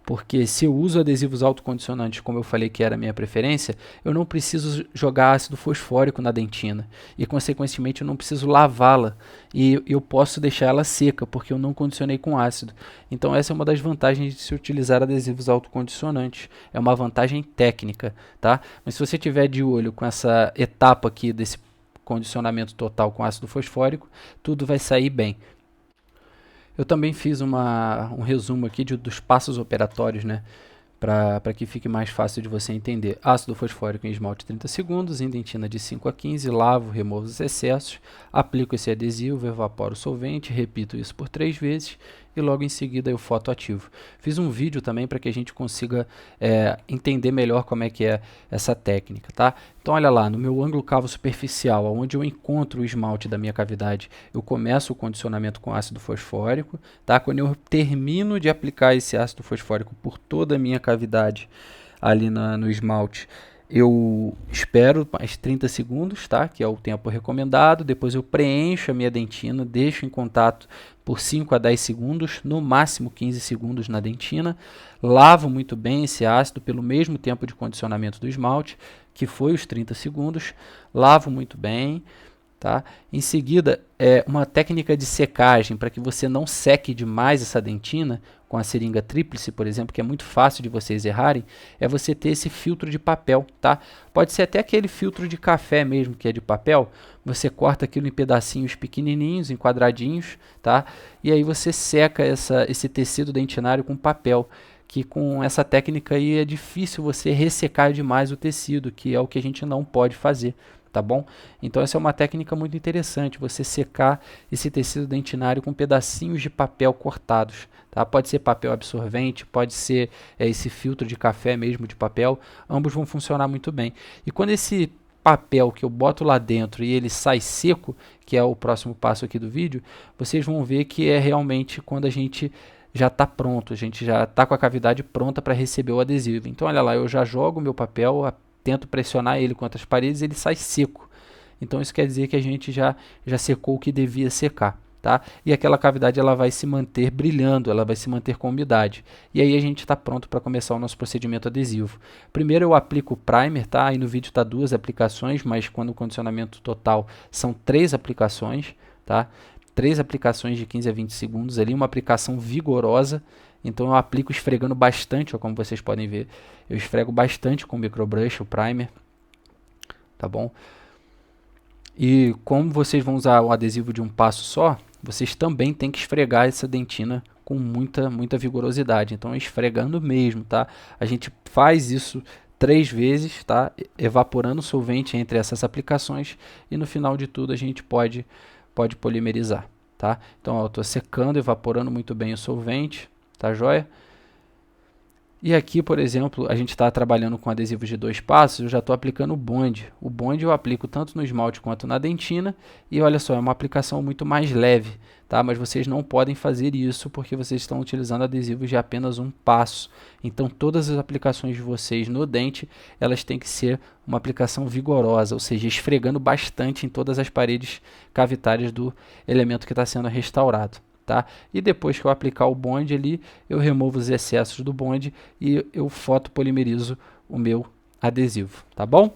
Speaker 1: Porque se eu uso adesivos autocondicionantes, como eu falei que era a minha preferência, eu não preciso jogar ácido fosfórico na dentina e, consequentemente, eu não preciso lavá-la e eu posso deixar ela seca, porque eu não condicionei com ácido. Então essa é uma das vantagens de se utilizar adesivos autocondicionantes. É uma vantagem técnica, tá? Mas se você tiver de olho com essa etapa aqui desse condicionamento total com ácido fosfórico, tudo vai sair bem. Eu também fiz um resumo aqui dos passos operatórios, né? Para que fique mais fácil de você entender. Ácido fosfórico em esmalte 30 segundos, em dentina de 5 a 15, lavo, removo os excessos, aplico esse adesivo, evaporo o solvente, repito isso por 3 vezes e logo em seguida eu fotoativo. Fiz um vídeo também para que a gente consiga entender melhor como é que é essa técnica, tá? Então olha lá, no meu ângulo cavo superficial, onde eu encontro o esmalte da minha cavidade, eu começo o condicionamento com ácido fosfórico, tá? Quando eu termino de aplicar esse ácido fosfórico por toda a minha cavidade ali no esmalte, eu espero mais 30 segundos, tá? Que é o tempo recomendado. Depois eu preencho a minha dentina, deixo em contato por 5 a 10 segundos, no máximo 15 segundos na dentina. Lavo muito bem esse ácido pelo mesmo tempo de condicionamento do esmalte, que foi os 30 segundos. Lavo muito bem. Tá? Em seguida, uma técnica de secagem para que você não seque demais essa dentina com a seringa tríplice, por exemplo, que é muito fácil de vocês errarem, é você ter esse filtro de papel. Tá? Pode ser até aquele filtro de café mesmo, que é de papel. Você corta aquilo em pedacinhos pequenininhos, em quadradinhos, tá? E aí você seca esse tecido dentinário com papel, que com essa técnica aí é difícil você ressecar demais o tecido, que é o que a gente não pode fazer. Tá bom? Então essa é uma técnica muito interessante, você secar esse tecido dentinário com pedacinhos de papel cortados, tá? Pode ser papel absorvente, pode ser esse filtro de café mesmo de papel, ambos vão funcionar muito bem. E quando esse papel que eu boto lá dentro e ele sai seco, que é o próximo passo aqui do vídeo, vocês vão ver que é realmente quando a gente já está pronto, a gente já está com a cavidade pronta para receber o adesivo. Então olha lá, eu já jogo o meu papel, tento pressionar ele contra as paredes e ele sai seco. Então isso quer dizer que a gente já secou o que devia secar. Tá? E aquela cavidade ela vai se manter brilhando, ela vai se manter com umidade. E aí a gente está pronto para começar o nosso procedimento adesivo. Primeiro eu aplico o primer, tá? Aí no vídeo está 2 aplicações, mas quando o condicionamento total são 3 aplicações, tá? 3 aplicações de 15 a 20 segundos ali, uma aplicação vigorosa. Então eu aplico esfregando bastante, ó, como vocês podem ver. Eu esfrego bastante com o microbrush, o primer, tá bom? E como vocês vão usar o adesivo de um passo só, vocês também têm que esfregar essa dentina com muita vigorosidade. Então, esfregando mesmo, tá? A gente faz isso 3 vezes, tá? Evaporando o solvente entre essas aplicações e no final de tudo a gente pode polimerizar, tá? Então, eu estou secando, evaporando muito bem o solvente, tá joia? E aqui, por exemplo, a gente está trabalhando com adesivos de 2 passos, eu já estou aplicando o bond. O bond eu aplico tanto no esmalte quanto na dentina, e olha só, é uma aplicação muito mais leve, tá? Mas vocês não podem fazer isso porque vocês estão utilizando adesivos de apenas um passo. Então todas as aplicações de vocês no dente, elas têm que ser uma aplicação vigorosa, ou seja, esfregando bastante em todas as paredes cavitárias do elemento que está sendo restaurado. Tá? E depois que eu aplicar o bond ali, eu removo os excessos do bond e eu fotopolimerizo o meu adesivo, tá bom?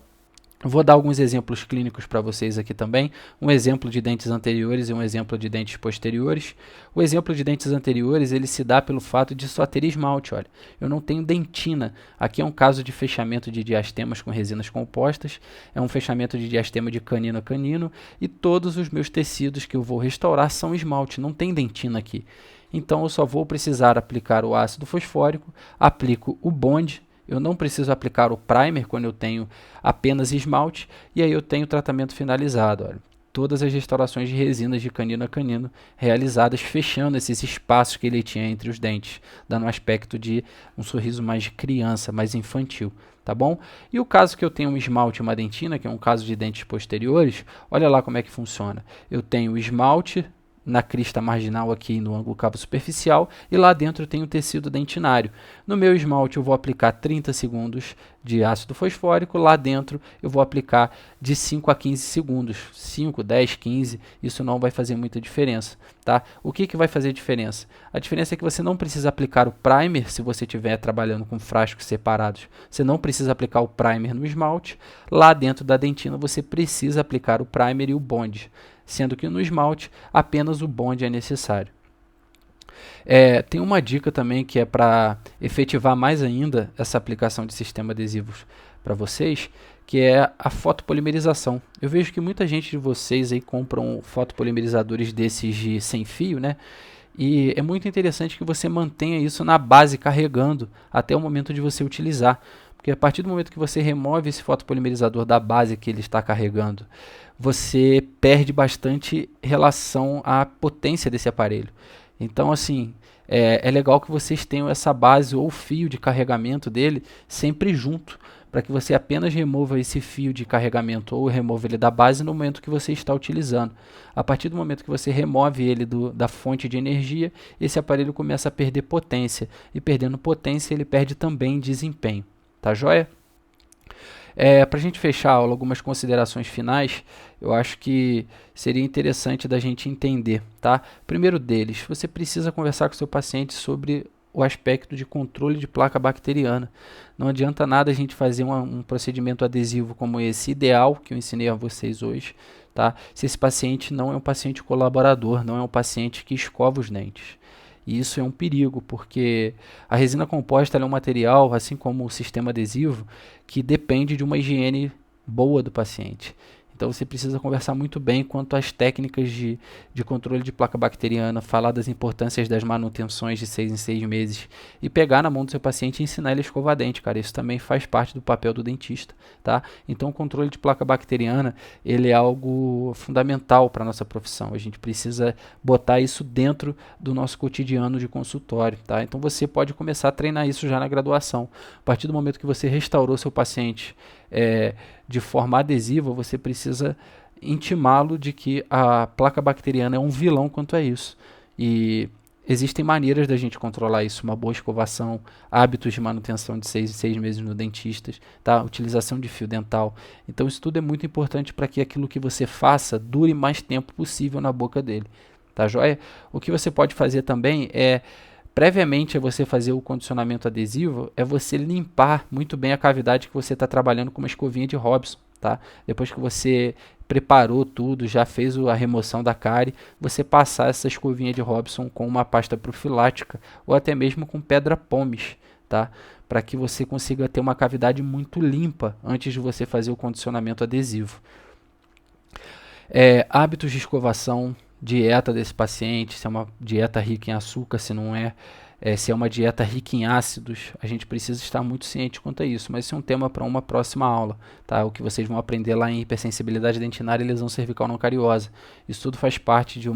Speaker 1: Vou dar alguns exemplos clínicos para vocês aqui também, um exemplo de dentes anteriores e um exemplo de dentes posteriores. O exemplo de dentes anteriores, ele se dá pelo fato de só ter esmalte, olha. Eu não tenho dentina. Aqui é um caso de fechamento de diastemas com resinas compostas, é um fechamento de diastema de canino a canino, e todos os meus tecidos que eu vou restaurar são esmalte, não tem dentina aqui. Então eu só vou precisar aplicar o ácido fosfórico, aplico o bond. Eu não preciso aplicar o primer quando eu tenho apenas esmalte, e aí eu tenho o tratamento finalizado. Olha, todas as restaurações de resinas de canino a canino realizadas, fechando esses espaços que ele tinha entre os dentes, dando um aspecto de um sorriso mais de criança, mais infantil. Tá bom? E o caso que eu tenho um esmalte e uma dentina, que é um caso de dentes posteriores, olha lá como é que funciona. Eu tenho o esmalte na crista marginal aqui no ângulo cavo superficial, e lá dentro eu tenho o tecido dentinário. No meu esmalte eu vou aplicar 30 segundos de ácido fosfórico, lá dentro eu vou aplicar de 5 a 15 segundos, 5, 10, 15, isso não vai fazer muita diferença, tá? O que vai fazer diferença? A diferença é que você não precisa aplicar o primer se você estiver trabalhando com frascos separados, você não precisa aplicar o primer no esmalte, lá dentro da dentina você precisa aplicar o primer e o bond, sendo que no esmalte apenas o bond é necessário. Tem uma dica também que é para efetivar mais ainda essa aplicação de sistema adesivos para vocês, que é a fotopolimerização. Eu vejo que muita gente de vocês aí compram fotopolimerizadores desses de sem fio, né? E é muito interessante que você mantenha isso na base carregando até o momento de você utilizar. Porque a partir do momento que você remove esse fotopolimerizador da base que ele está carregando, você perde bastante relação à potência desse aparelho. Então, assim, é legal que vocês tenham essa base ou fio de carregamento dele sempre junto, para que você apenas remova esse fio de carregamento ou remova ele da base no momento que você está utilizando. A partir do momento que você remove ele da fonte de energia, esse aparelho começa a perder potência, e perdendo potência ele perde também desempenho. Tá joia? Para a gente fechar a aula, algumas considerações finais, eu acho que seria interessante da gente entender, tá? Primeiro deles, você precisa conversar com o seu paciente sobre o aspecto de controle de placa bacteriana. Não adianta nada a gente fazer um procedimento adesivo como esse ideal que eu ensinei a vocês hoje, tá? Se esse paciente não é um paciente colaborador, não é um paciente que escova os dentes. E isso é um perigo, porque a resina composta é um material, assim como o sistema adesivo, que depende de uma higiene boa do paciente. Então você precisa conversar muito bem quanto às técnicas de controle de placa bacteriana, falar das importâncias das manutenções de 6 em 6 meses e pegar na mão do seu paciente e ensinar ele a escovar dente, cara. Isso também faz parte do papel do dentista, tá? Então o controle de placa bacteriana, ele é algo fundamental para a nossa profissão. A gente precisa botar isso dentro do nosso cotidiano de consultório, tá? Então você pode começar a treinar isso já na graduação. A partir do momento que você restaurou seu paciente de forma adesiva, você precisa intimá-lo de que a placa bacteriana é um vilão quanto a isso. E existem maneiras da gente controlar isso, uma boa escovação, hábitos de manutenção de 6 em 6 meses no dentista, tá? Utilização de fio dental. Então isso tudo é muito importante para que aquilo que você faça dure mais tempo possível na boca dele, tá joia? O que você pode fazer também é, previamente a você fazer o condicionamento adesivo, é você limpar muito bem a cavidade que você está trabalhando com uma escovinha de Robson, tá? Depois que você preparou tudo, já fez a remoção da cárie, você passar essa escovinha de Robson com uma pasta profilática ou até mesmo com pedra pomes, tá? Para que você consiga ter uma cavidade muito limpa antes de você fazer o condicionamento adesivo. Hábitos de escovação, dieta desse paciente, se é uma dieta rica em açúcar, se não é, se é uma dieta rica em ácidos, a gente precisa estar muito ciente quanto a isso, mas isso é um tema para uma próxima aula, tá? O que vocês vão aprender lá em hipersensibilidade dentinária e lesão cervical não cariosa. Isso tudo faz parte de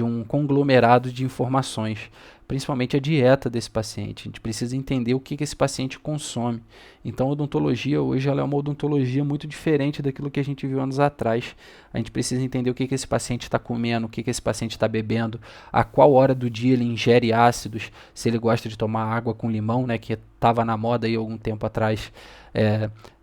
Speaker 1: um conglomerado de informações, principalmente a dieta desse paciente. A gente precisa entender o que esse paciente consome. Então, a odontologia hoje ela é uma odontologia muito diferente daquilo que a gente viu anos atrás. A gente precisa entender o que esse paciente está comendo, o que esse paciente está bebendo, a qual hora do dia ele ingere ácidos, se ele gosta de tomar água com limão, né, que estava na moda aí algum tempo atrás.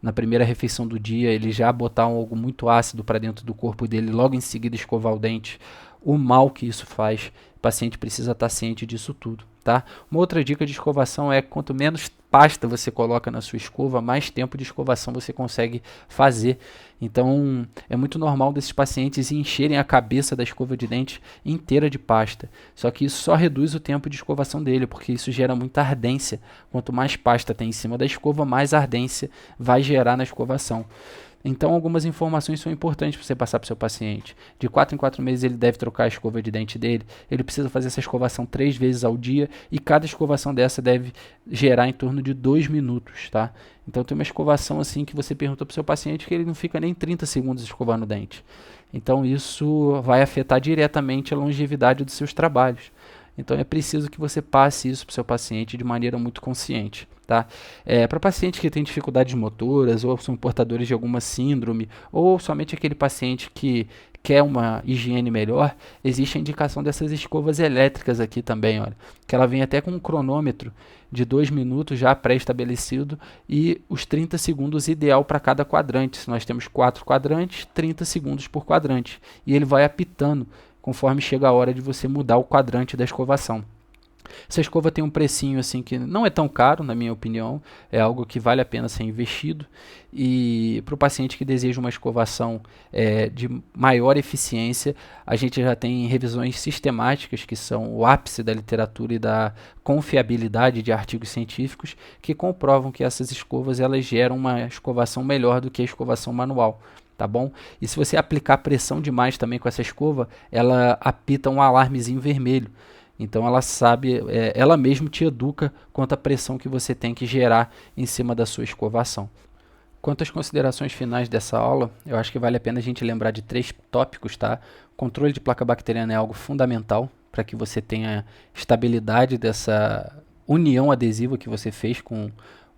Speaker 1: Na primeira refeição do dia, ele já botar algo muito ácido para dentro do corpo dele, logo em seguida escovar o dente, o mal que isso faz. O paciente precisa estar ciente disso tudo, tá? Uma outra dica de escovação é quanto menos pasta você coloca na sua escova, mais tempo de escovação você consegue fazer. Então, é muito normal desses pacientes encherem a cabeça da escova de dente inteira de pasta. Só que isso só reduz o tempo de escovação dele, porque isso gera muita ardência. Quanto mais pasta tem em cima da escova, mais ardência vai gerar na escovação. Então, algumas informações são importantes para você passar para o seu paciente. De 4 em 4 meses ele deve trocar a escova de dente dele. Ele precisa fazer essa escovação 3 vezes ao dia e cada escovação dessa deve gerar em torno de 2 minutos, tá? Então, tem uma escovação assim que você pergunta para o seu paciente que ele não fica nem 30 segundos escovando o dente. Então, isso vai afetar diretamente a longevidade dos seus trabalhos. Então, é preciso que você passe isso para o seu paciente de maneira muito consciente. Tá? Para pacientes que têm dificuldades motoras ou são portadores de alguma síndrome ou somente aquele paciente que quer uma higiene melhor, existe a indicação dessas escovas elétricas aqui também, olha, que ela vem até com um cronômetro de 2 minutos já pré-estabelecido e os 30 segundos ideal para cada quadrante. Se nós temos 4 quadrantes, 30 segundos por quadrante e ele vai apitando conforme chega a hora de você mudar o quadrante da escovação. Essa escova tem um precinho assim que não é tão caro, na minha opinião, é algo que vale a pena ser investido. E para o paciente que deseja uma escovação de maior eficiência, a gente já tem revisões sistemáticas que são o ápice da literatura e da confiabilidade de artigos científicos que comprovam que essas escovas elas geram uma escovação melhor do que a escovação manual. Tá bom? E se você aplicar pressão demais também com essa escova, ela apita um alarmezinho vermelho. Então ela sabe, ela mesmo te educa quanto à pressão que você tem que gerar em cima da sua escovação. Quanto às considerações finais dessa aula, eu acho que vale a pena a gente lembrar de 3 tópicos, tá? Controle de placa bacteriana é algo fundamental para que você tenha estabilidade dessa união adesiva que você fez com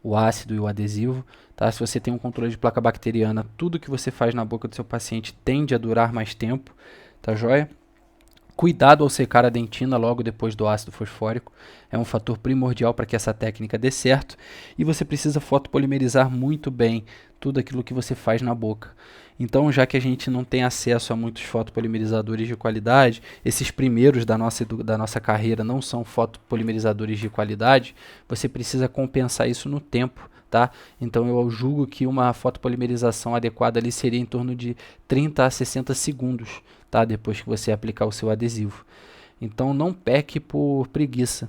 Speaker 1: o ácido e o adesivo, tá? Se você tem um controle de placa bacteriana, tudo que você faz na boca do seu paciente tende a durar mais tempo, tá joia? Cuidado ao secar a dentina logo depois do ácido fosfórico, é um fator primordial para que essa técnica dê certo e você precisa fotopolimerizar muito bem tudo aquilo que você faz na boca. Então, já que a gente não tem acesso a muitos fotopolimerizadores de qualidade, esses primeiros da nossa carreira não são fotopolimerizadores de qualidade, você precisa compensar isso no tempo. Tá? Então eu julgo que uma fotopolimerização adequada ali seria em torno de 30 a 60 segundos, tá? Depois que você aplicar o seu adesivo. Então não peque por preguiça.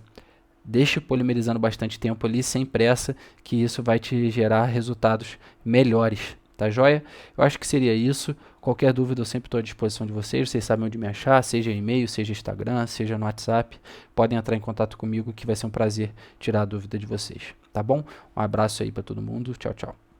Speaker 1: Deixe polimerizando bastante tempo ali, sem pressa, que isso vai te gerar resultados melhores. Tá joia? Eu acho que seria isso. Qualquer dúvida eu sempre estou à disposição de vocês. Vocês sabem onde me achar, seja e-mail, seja Instagram, seja no WhatsApp. Podem entrar em contato comigo que vai ser um prazer tirar a dúvida de vocês. Tá bom? Um abraço aí para todo mundo. Tchau, tchau.